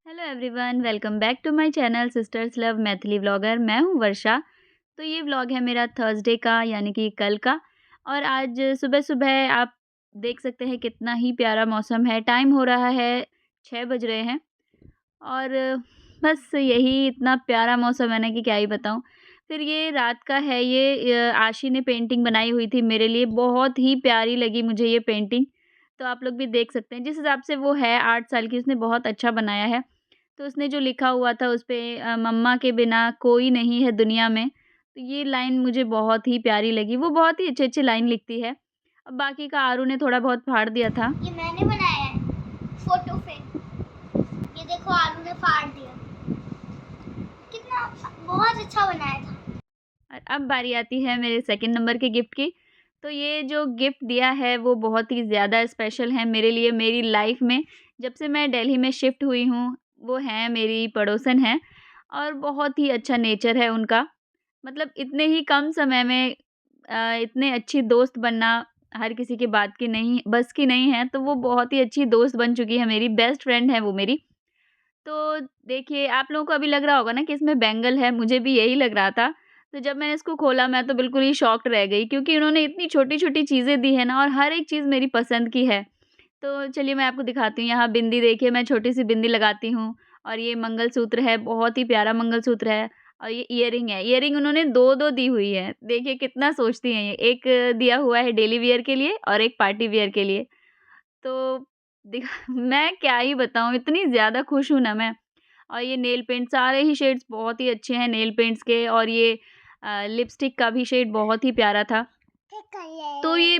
Hello everyone, welcome back to my channel sisters love Maithili vlogger. मैं हूँ वर्षा। तो ये व्लॉग है मेरा थर्सडे का, यानी कि कल का। और आज सुबह-सुबह आप देख सकते हैं कितना ही प्यारा मौसम है। टाइम हो रहा है 6 बज रहे हैं और बस यही इतना प्यारा मौसम है ना कि क्या ही बताऊँ। फिर ये रात का है, ये आशी ने पेंटिंग बनाई हुई थी मेरे लिए, बहुत ही प्यारी लगी मुझे ये पेंटिंग। तो आप लोग भी देख सकते हैं, जिस हिसाब से वो है 8 साल की, उसने बहुत अच्छा बनाया है। तो उसने जो लिखा हुआ था उस पे मम्मा के बिना कोई नहीं है दुनिया में, तो ये लाइन मुझे बहुत ही प्यारी लगी। वो बहुत ही अच्छे-अच्छे लाइन लिखती है। अब बाकी का आरू ने थोड़ा बहुत फाड़ दिया था। ये मैंने बनाया है फोटो फ्रेम। ये देखो आलू ने फाड़ दिया। कितना बहुत अच्छा बनाया था। और अब बारी आती है मेरे सेकंड नंबर के गिफ्ट की। तो ये जो गिफ्ट दिया है वो बहुत ही ज़्यादा स्पेशल है मेरे लिए, मेरी लाइफ़ में। जब से मैं दिल्ली में शिफ्ट हुई हूँ, वो हैं मेरी पड़ोसन हैं और बहुत ही अच्छा नेचर है उनका। मतलब इतने ही कम समय में इतने अच्छी दोस्त बनना हर किसी की बात की नहीं, बस की नहीं है। तो वो बहुत ही अच्छी दोस्त बन चुकी है, मेरी बेस्ट फ्रेंड है वो मेरी। तो देखिए, आप लोगों को अभी लग रहा होगा ना कि इसमें बैंगल है, मुझे भी यही लग रहा था। तो जब मैंने इसको खोला, मैं तो बिल्कुल ही शॉक्ड रह गई, क्योंकि इन्होंने इतनी छोटी-छोटी चीज़ें दी हैं ना और हर एक चीज़ मेरी पसंद की है। तो चलिए मैं आपको दिखाती हूँ। यहाँ बिंदी देखिए, मैं छोटी-सी बिंदी लगाती हूँ और ये मंगलसूत्र है, बहुत ही प्यारा मंगलसूत्र है। और ये इयररिंग है, इयररिंग उन्होंने 2-2 दी हुई है। देखिए कितना सोचती हैं ये। एक दिया हुआ है डेली वियर के लिए और एक पार्टी वियर के लिए। तो दिखा मैं क्या ही बताऊँ, इतनी ज़्यादा खुश हूँ ना मैं। और ये नेल पेंट, सारे ही शेड्स बहुत ही अच्छे हैं नेल पेंट्स के। और ये लिपस्टिक का भी शेड बहुत ही प्यारा था। तो ये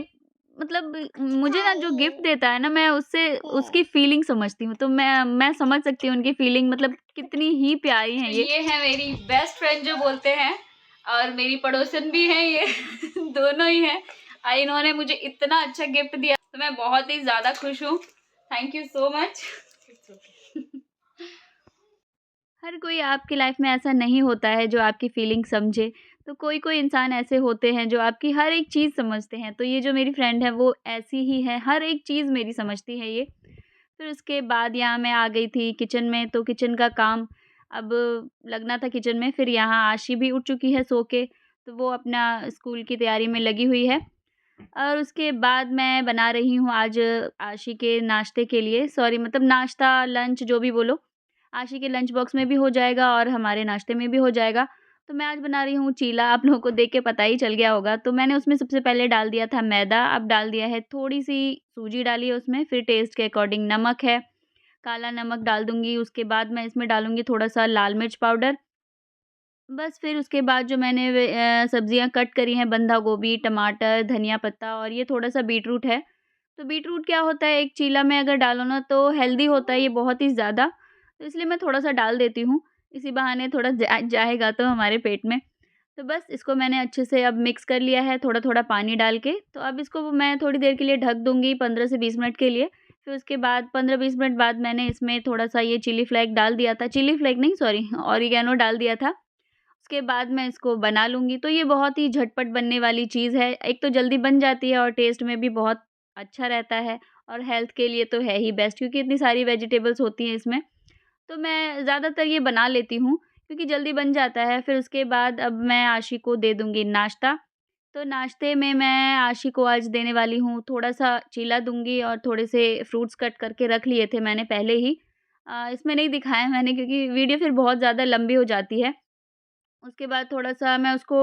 मतलब मुझे ना जो गिफ्ट देता है ना, मैं उससे उसकी फीलिंग समझती हूँ। तो मैं समझ सकती हूँ उनकी फीलिंग, मतलब कितनी ही प्यारी हैं ये। ये है मेरी बेस्ट फ्रेंड जो बोलते हैं, और मेरी पड़ोसन भी हैं ये दोनों ही हैं। इन्होंने मुझे इतना अच्छा गिफ्ट दिया, तो मैं बहुत ही ज़्यादा खुश हूँ। Thank you so much. हर कोई आपकी लाइफ में ऐसा नहीं होता है जो आपकी फीलिंग समझे। तो कोई-कोई इंसान ऐसे होते हैं जो आपकी हर एक चीज़ समझते हैं। तो ये जो मेरी फ्रेंड है वो ऐसी ही है, हर एक चीज़ मेरी समझती है ये। फिर उसके बाद यहाँ मैं आ गई थी किचन में, तो किचन का काम अब लगना था किचन में। फिर यहाँ आशी भी उठ चुकी है सो के, तो वो अपना स्कूल की तैयारी में लगी हुई है। और उसके बाद मैं बना रही हूँ आज आशी के नाश्ते के लिए, सॉरी मतलब नाश्ता, लंच जो भी बोलो। आशी के लंच बॉक्स में भी हो जाएगा और हमारे नाश्ते में भी हो जाएगा। तो मैं आज बना रही हूँ चीला, आप लोगों को देख के पता ही चल गया होगा। तो मैंने उसमें सबसे पहले डाल दिया था मैदा, अब डाल दिया है थोड़ी-सी सूजी डाली है उसमें, फिर टेस्ट के अकॉर्डिंग नमक है, काला नमक डाल दूँगी। उसके बाद मैं इसमें डालूँगी थोड़ा-सा लाल मिर्च पाउडर। बस फिर उसके बाद जो मैंने सब्जियाँ कट करी हैं, बंधा गोभी, टमाटर, धनिया पत्ता और ये थोड़ा-सा बीटरूट है। तो बीटरूट क्या होता है, एक चीला में अगर डालो ना तो हेल्दी होता है ये बहुत ही ज़्यादा, तो इसलिए मैं थोड़ा-सा डाल देती हूँ। इसी बहाने थोड़ा जाएगा तो हमारे पेट में। तो बस इसको मैंने अच्छे से अब मिक्स कर लिया है थोड़ा-थोड़ा पानी डाल के। तो अब इसको मैं थोड़ी देर के लिए ढक दूँगी, 15 से 20 मिनट के लिए। फिर उसके बाद 15-20 मिनट बाद मैंने इसमें थोड़ा-सा ये चिली फ्लेक डाल दिया था, चिली फ्लेक नहीं सॉरी ऑरिगैनो डाल दिया था। उसके बाद मैं इसको बना लूँगी। तो ये बहुत ही झटपट बनने वाली चीज़ है। एक तो जल्दी बन जाती है और टेस्ट में भी बहुत अच्छा रहता है, और हेल्थ के लिए तो है ही बेस्ट, क्योंकि इतनी सारी वेजिटेबल्स होती हैं इसमें। तो मैं ज़्यादातर ये बना लेती हूँ क्योंकि जल्दी बन जाता है। फिर उसके बाद अब मैं आशी को दे दूँगी नाश्ता। तो नाश्ते में मैं आशी को आज देने वाली हूँ थोड़ा-सा चीला दूँगी और थोड़े से फ्रूट्स कट करके रख लिए थे मैंने पहले ही। इसमें नहीं दिखाया मैंने क्योंकि वीडियो फिर बहुत ज़्यादा लंबी हो जाती है। उसके बाद थोड़ा-सा मैं उसको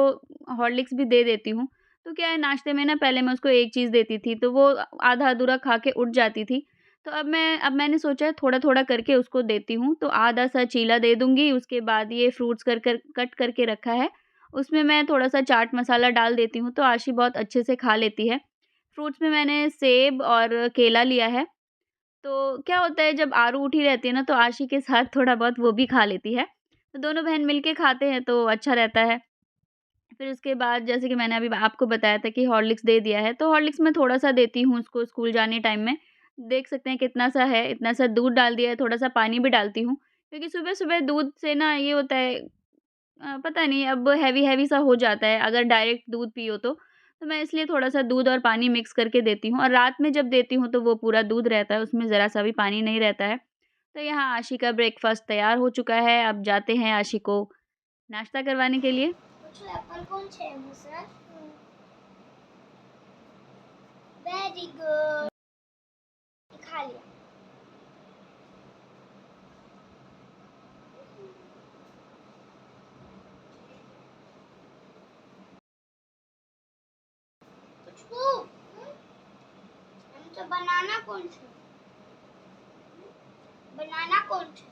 हॉर्लिक्स भी दे देती हूँ। तो क्या है, नाश्ते में ना पहले मैं उसको एक चीज़ देती थी, तो वो आधा-अधूरा खा के उठ जाती थी। तो अब मैंने सोचा है थोड़ा-थोड़ा करके उसको देती हूँ। तो आधा-सा चीला दे दूँगी, उसके बाद ये फ्रूट्स कर कर कट करके रखा है, उसमें मैं थोड़ा-सा चाट मसाला डाल देती हूँ, तो आशी बहुत अच्छे से खा लेती है। फ्रूट्स में मैंने सेब और केला लिया है। तो क्या होता है, जब आरू उठी रहती है ना, तो आशी के साथ थोड़ा बहुत वो भी खा लेती है। तो दोनों बहन मिल के खाते हैं तो अच्छा रहता है। फिर उसके बाद जैसे कि मैंने अभी आपको बताया था कि हॉर्लिक्स दे दिया है, तो हॉर्लिक्स मैं थोड़ा-सा देती हूँ उसको स्कूल जाने टाइम में। देख सकते हैं कितना-सा है, इतना-सा दूध डाल दिया है, थोड़ा-सा पानी भी डालती हूँ। क्योंकि सुबह-सुबह दूध से ना ये होता है, पता नहीं अब हेवी-हेवी सा हो जाता है अगर डायरेक्ट दूध पियो तो। तो मैं इसलिए थोड़ा-सा दूध और पानी मिक्स करके देती हूँ और रात में जब देती हूँ तो वो पूरा दूध रहता है, उसमें ज़रा-सा भी पानी नहीं रहता है। तो यहाँ आशी का ब्रेकफ़ास्ट तैयार हो चुका है, अब जाते हैं आशी को नाश्ता करवाने के लिए। पूछो एप्पल कौन છે સર वेरी गुड खा लिया પૂછવું એમ તો બનાના કોણ છે बनाना कौन છે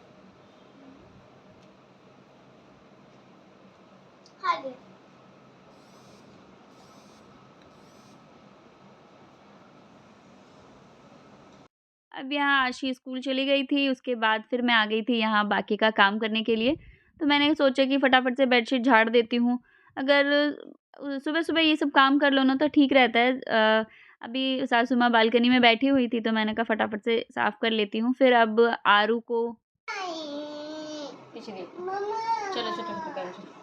खा लिया अब यहाँ आशी स्कूल चली गई थी, उसके बाद फिर मैं आ गई थी यहाँ बाकी का काम करने के लिए। तो मैंने सोचा कि फटाफट से बेडशीट झाड़ देती हूँ। अगर सुबह-सुबह ये सब काम कर लो ना तो ठीक रहता है। अभी सासू माँ बालकनी में बैठी हुई थी तो मैंने कहा फटाफट से साफ़ कर लेती हूँ। फिर अब आरू को पीछे देखो। चलो चलो चलो चलो।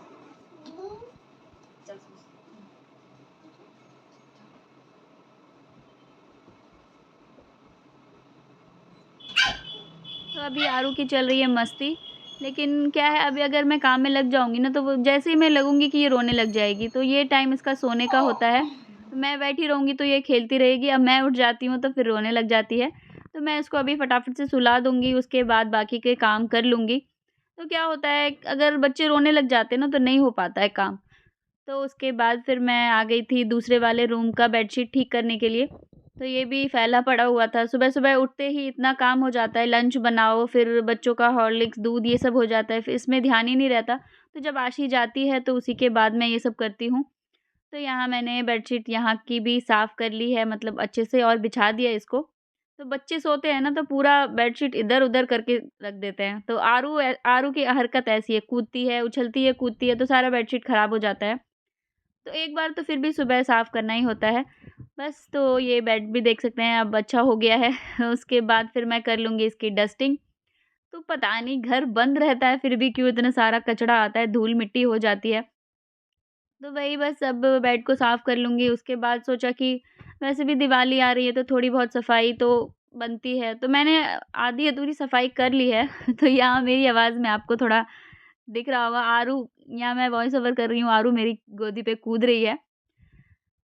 तो अभी आरू की चल रही है मस्ती, लेकिन क्या है अभी अगर मैं काम में लग जाऊँगी ना तो वो जैसे ही मैं लगूँगी कि ये रोने लग जाएगी, तो ये टाइम इसका सोने का होता है। मैं बैठी रहूँगी तो ये खेलती रहेगी, अब मैं उठ जाती हूँ तो फिर रोने लग जाती है। तो मैं इसको अभी फटाफट से सुला दूँगी, उसके बाद बाकी के काम कर लूँगी। तो क्या होता है अगर बच्चे रोने लग जाते हैं ना तो नहीं हो पाता है काम। तो उसके बाद फिर मैं आ गई थी दूसरे वाले रूम का बेडशीट ठीक करने के लिए। तो ये भी फैला पड़ा हुआ था। सुबह-सुबह उठते ही इतना काम हो जाता है, लंच बनाओ, फिर बच्चों का हॉर्लिक्स, दूध ये सब हो जाता है, फिर इसमें ध्यान ही नहीं रहता। तो जब आशी जाती है तो उसी के बाद मैं ये सब करती हूँ। तो यहाँ मैंने बेडशीट यहाँ की भी साफ़ कर ली है, मतलब अच्छे से और बिछा दिया इसको। तो बच्चे सोते हैं ना तो पूरा बेडशीट इधर-उधर करके रख देते हैं। तो आरू की हरकत ऐसी है, कूदती है, उछलती है, कूदती है तो सारा बेडशीट ख़राब हो जाता है। तो एक बार तो फिर भी सुबह साफ़ करना ही होता है। बस तो ये बेड भी देख सकते हैं अब अच्छा हो गया है। उसके बाद फिर मैं कर लूँगी इसकी डस्टिंग। तो पता नहीं घर बंद रहता है फिर भी क्यों इतना सारा कचरा आता है, धूल-मिट्टी हो जाती है। तो वही बस अब बेड को साफ़ कर लूँगी। उसके बाद सोचा कि वैसे भी दिवाली आ रही है तो थोड़ी बहुत सफाई तो बनती है। तो मैंने आधी-अधूरी सफाई कर ली है। तो यहाँ मेरी आवाज़ में आपको थोड़ा दिख रहा होगा आरू, यहाँ मैं वॉइस ओवर कर रही हूँ, आरू मेरी गोदी पे कूद रही है।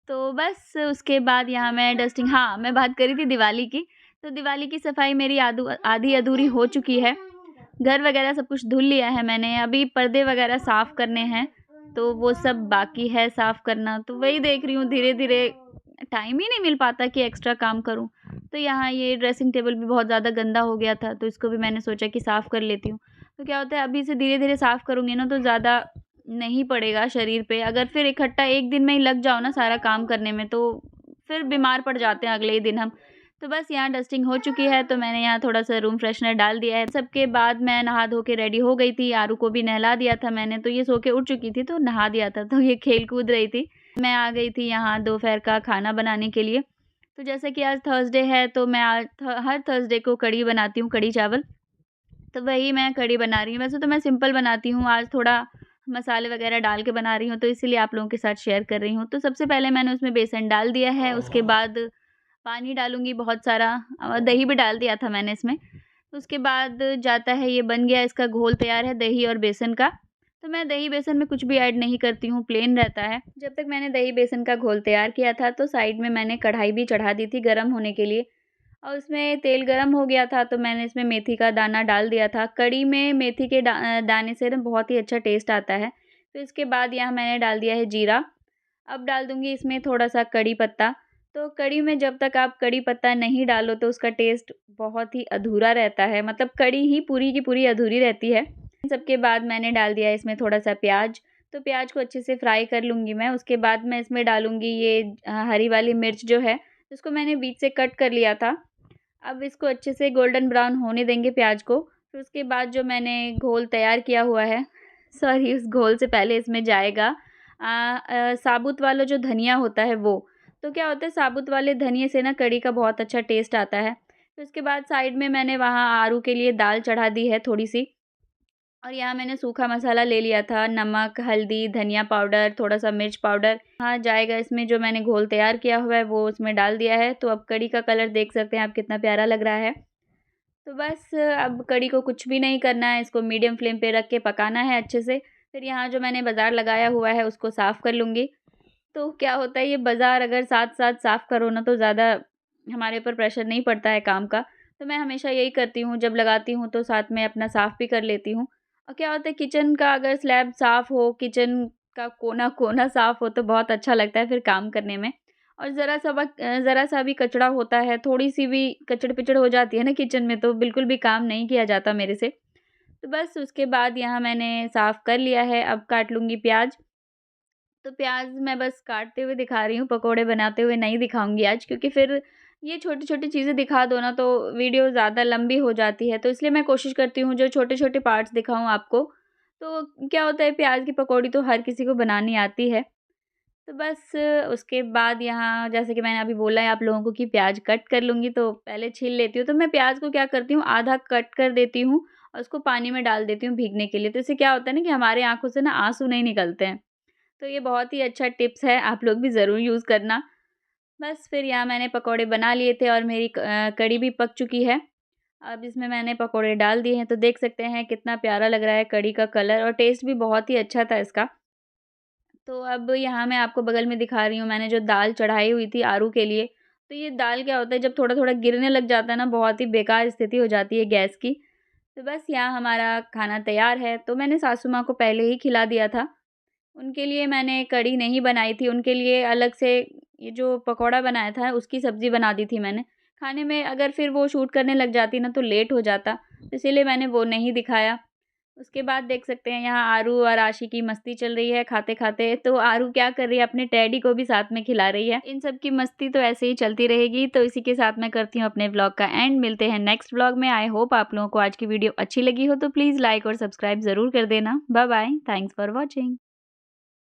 तो बस उसके बाद यहाँ मैं डस्टिंग, हाँ, मैं बात कर रही थी दिवाली की। तो दिवाली की सफाई मेरी आधी-अधूरी हो चुकी है। घर वगैरह सब कुछ धुल लिया है मैंने, अभी पर्दे वगैरह साफ़ करने हैं, तो वो सब बाकी है साफ़ करना। तो वही देख रही हूँ धीरे-धीरे, टाइम ही नहीं मिल पाता कि एक्स्ट्रा काम करूँ। तो यहाँ ये ड्रेसिंग टेबल भी बहुत ज़्यादा गंदा हो गया था, तो इसको भी मैंने सोचा कि साफ़ कर लेती हूँ। तो क्या होता है अभी से धीरे-धीरे साफ़ करूँगी ना तो ज़्यादा नहीं पड़ेगा शरीर पे। अगर फिर इकट्ठा एक दिन में ही लग जाओ ना सारा काम करने में तो फिर बीमार पड़ जाते हैं अगले ही दिन हम। तो बस यहाँ डस्टिंग हो चुकी है तो मैंने यहाँ थोड़ा-सा रूम फ्रेशनर डाल दिया है। सबके बाद मैं नहा धो के रेडी हो गई थी, आरू को भी नहला दिया था मैंने, तो ये सो के उठ चुकी थी तो नहा दिया था, तो ये खेल-कूद रही थी। मैं आ गई थी यहाँ दोपहर का खाना बनाने के लिए। तो जैसे कि आज थर्सडे है तो मैं आज हर थर्सडे को कढ़ी बनाती हूँ, कढ़ी चावल। तो वही मैं कढ़ी बना रही हूँ। वैसे तो मैं सिंपल बनाती हूँ, आज थोड़ा मसाले वगैरह डाल के बना रही हूँ, तो इसीलिए आप लोगों के साथ शेयर कर रही हूँ। तो सबसे पहले मैंने उसमें बेसन डाल दिया है, उसके बाद पानी डालूँगी बहुत सारा, दही भी डाल दिया था मैंने इसमें। उसके बाद जाता है, ये बन गया, इसका घोल तैयार है दही और बेसन का। तो मैं दही बेसन में कुछ भी ऐड नहीं करती हूँ, प्लेन रहता है। जब तक मैंने दही बेसन का घोल तैयार किया था तो साइड में मैंने कढ़ाई भी चढ़ा दी थी गरम होने के लिए, और उसमें तेल गरम हो गया था तो मैंने इसमें मेथी का दाना डाल दिया था। कढ़ी में मेथी के दाने से ना बहुत ही अच्छा टेस्ट आता है। तो इसके बाद यहाँ मैंने डाल दिया है जीरा। अब डाल दूँगी इसमें थोड़ा-सा कड़ी पत्ता। तो कढ़ी में जब तक आप कड़ी पत्ता नहीं डालो तो उसका टेस्ट बहुत ही अधूरा रहता है, मतलब कढ़ी ही पूरी की पूरी अधूरी रहती है। इन सब के बाद मैंने डाल दिया है इसमें थोड़ा-सा प्याज। तो प्याज को अच्छे से फ्राई कर लूँगी मैं। उसके बाद मैं इसमें डालूँगी ये हरी वाली मिर्च जो है, उसको मैंने बीच से कट कर लिया था। अब इसको अच्छे से गोल्डन ब्राउन होने देंगे प्याज को। फिर उसके बाद जो मैंने घोल तैयार किया हुआ है, सॉरी, उस घोल से पहले इसमें जाएगा साबुत वाला जो धनिया होता है वो। तो क्या होता है साबुत वाले धनिये से ना कढ़ी का बहुत अच्छा टेस्ट आता है। फिर उसके बाद साइड में मैंने वहाँ आरू के लिए दाल चढ़ा दी है थोड़ी-सी, और यहाँ मैंने सूखा मसाला ले लिया था, नमक, हल्दी, धनिया पाउडर, थोड़ा-सा मिर्च पाउडर। हाँ, जाएगा इसमें जो मैंने घोल तैयार किया हुआ है वो उसमें डाल दिया है। तो अब कढ़ी का कलर देख सकते हैं आप कितना प्यारा लग रहा है। तो बस अब कढ़ी को कुछ भी नहीं करना है, इसको मीडियम फ्लेम पे रख के पकाना है अच्छे से। फिर यहाँ जो मैंने बाज़ार लगाया हुआ है उसको साफ़ कर लूँगी। तो क्या होता है ये बाज़ार अगर साथ-साथ साफ़ करो ना तो ज़्यादा हमारे ऊपर प्रेशर नहीं पड़ता है काम का। तो मैं हमेशा यही करती हूँ, जब लगाती हूँ तो साथ में अपना साफ़ भी कर लेती हूँ। और क्या होता है किचन का अगर स्लैब साफ़ हो, किचन का कोना-कोना साफ़ हो तो बहुत अच्छा लगता है फिर काम करने में। और ज़रा-सा भी कचरा होता है, थोड़ी-सी भी कचड़-पिचड़ हो जाती है ना किचन में तो बिल्कुल भी काम नहीं किया जाता मेरे से। तो बस उसके बाद यहाँ मैंने साफ़ कर लिया है, अब काट लूँगी प्याज़। तो प्याज़ मैं बस काटते हुए दिखा रही हूँ, पकोड़े बनाते हुए नहीं दिखाऊँगी आज क्योंकि फिर ये छोटी-छोटी चीज़ें दिखा दो ना तो वीडियो ज़्यादा लंबी हो जाती है। तो इसलिए मैं कोशिश करती हूँ जो छोटे-छोटे पार्ट्स दिखाऊँ आपको। तो क्या होता है प्याज़ की पकौड़ी तो हर किसी को बनानी आती है। तो बस उसके बाद यहाँ जैसे कि मैंने अभी बोला है आप लोगों को कि प्याज़ कट कर लूँगी तो पहले छील लेती हूँ। तो मैं प्याज़ को क्या करती हूँ आधा कट कर देती हूँ और उसको पानी में डाल देती हूँ भीगने के लिए। तो इससे क्या होता है ना कि हमारी आँखों से ना आँसू नहीं निकलते हैं। तो ये बहुत ही अच्छा टिप्स है, आप लोग भी ज़रूर यूज़ करना। बस फिर यहाँ मैंने पकौड़े बना लिए थे और मेरी कढ़ी भी पक चुकी है। अब इसमें मैंने पकौड़े डाल दिए हैं, तो देख सकते हैं कितना प्यारा लग रहा है कढ़ी का कलर और टेस्ट भी बहुत ही अच्छा था इसका। तो अब यहाँ मैं आपको बगल में दिखा रही हूँ, मैंने जो दाल चढ़ाई हुई थी आरू के लिए, तो ये दाल क्या होता है जब थोड़ा-थोड़ा गिरने लग जाता है ना, बहुत ही बेकार स्थिति हो जाती है गैस की। तो बस यहाँ हमारा खाना तैयार है, तो मैंने सासू माँ को पहले ही खिला दिया था। उनके लिए मैंने कढ़ी नहीं बनाई थी, उनके लिए अलग से ये जो पकौड़ा बनाया था उसकी सब्ज़ी बना दी थी मैंने। खाने में अगर फिर वो शूट करने लग जाती ना तो लेट हो जाता, तो इसीलिए मैंने वो नहीं दिखाया। उसके बाद देख सकते हैं यहाँ आरू और आशी की मस्ती चल रही है खाते-खाते, तो आरू क्या कर रही है अपने टेडी को भी साथ में खिला रही है। इन सब की मस्ती तो ऐसे ही चलती रहेगी, तो इसी के साथ मैं करती हूँ अपने व्लॉग का एंड। मिलते हैं नेक्स्ट व्लॉग में। आई होप आप लोगों को आज की वीडियो अच्छी लगी हो तो प्लीज़ लाइक और सब्सक्राइब ज़रूर कर देना। Bye bye, thanks for watching.